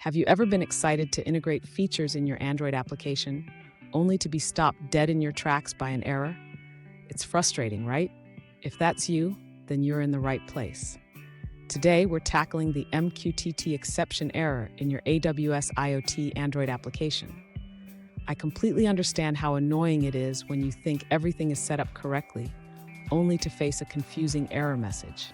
Have you ever been excited to integrate features in your Android application, only to be stopped dead in your tracks by an error? It's frustrating, right? If that's you, then you're in the right place. Today, we're tackling the MQTT exception error in your AWS IoT Android application. I completely understand how annoying it is when you think everything is set up correctly, only to face a confusing error message.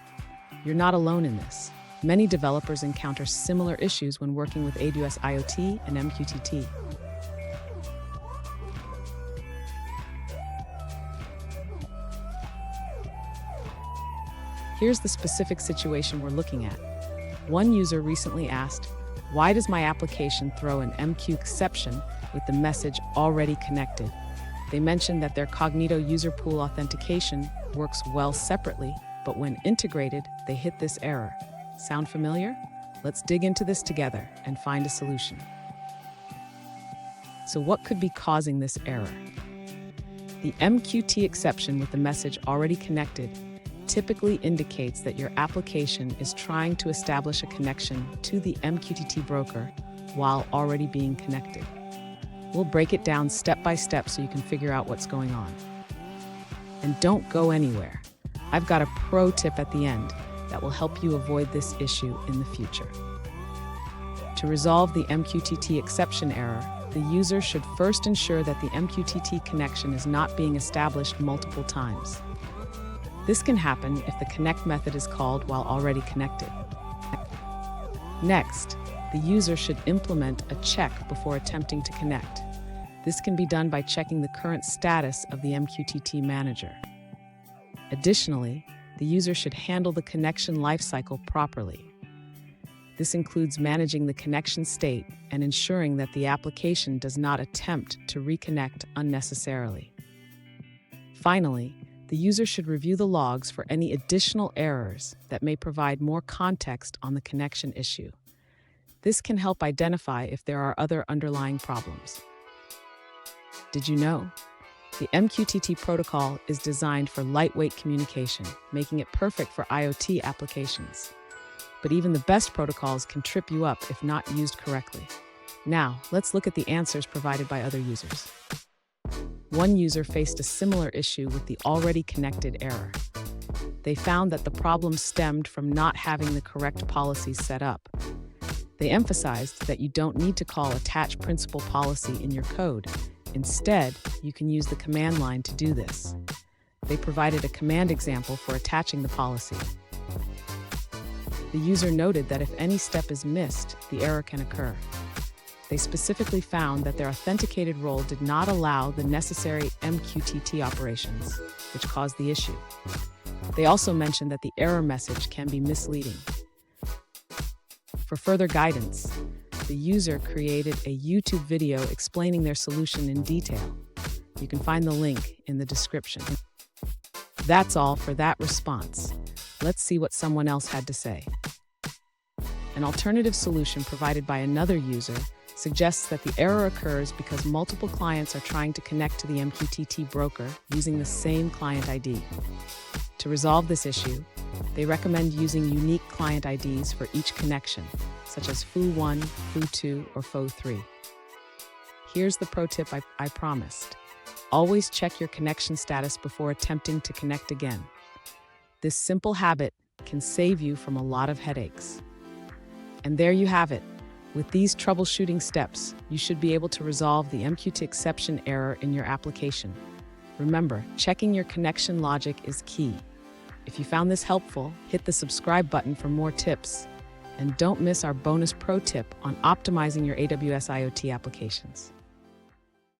You're not alone in this. Many developers encounter similar issues when working with AWS IoT and MQTT. Here's the specific situation we're looking at. One user recently asked, "Why does my application throw an MqTException with the message already connected?" They mentioned that their Cognito user pool authentication works well separately, but when integrated, they hit this error. Sound familiar? Let's dig into this together and find a solution. So what could be causing this error? The MqTException with the message already connected typically indicates that your application is trying to establish a connection to the MQTT broker while already being connected. We'll break it down step by step so you can figure out what's going on. And don't go anywhere. I've got a pro tip at the end that will help you avoid this issue in the future. To resolve the MQTT exception error, the user should first ensure that the MQTT connection is not being established multiple times. This can happen if the connect method is called while already connected. Next, the user should implement a check before attempting to connect. This can be done by checking the current status of the MQTT manager. Additionally, the user should handle the connection lifecycle properly. This includes managing the connection state and ensuring that the application does not attempt to reconnect unnecessarily. Finally, the user should review the logs for any additional errors that may provide more context on the connection issue. This can help identify if there are other underlying problems. Did you know? The MQTT protocol is designed for lightweight communication, making it perfect for IoT applications. But even the best protocols can trip you up if not used correctly. Now, let's look at the answers provided by other users. One user faced a similar issue with the already connected error. They found that the problem stemmed from not having the correct policies set up. They emphasized that you don't need to call attach principal policy in your code. Instead, you can use the command line to do this. They provided a command example for attaching the policy. The user noted that if any step is missed, the error can occur. They specifically found that their authenticated role did not allow the necessary MQTT operations, which caused the issue. They also mentioned that the error message can be misleading. For further guidance, the user created a YouTube video explaining their solution in detail. You can find the link in the description. That's all for that response. Let's see what someone else had to say. An alternative solution provided by another user suggests that the error occurs because multiple clients are trying to connect to the MQTT broker using the same client ID. To resolve this issue, they recommend using unique client IDs for each connection, such as foo1, foo2, or foo3. Here's the pro tip I promised. Always check your connection status before attempting to connect again. This simple habit can save you from a lot of headaches. And there you have it. With these troubleshooting steps, you should be able to resolve the MqTException error in your application. Remember, checking your connection logic is key. If you found this helpful, hit the subscribe button for more tips. And don't miss our bonus pro tip on optimizing your AWS IoT applications.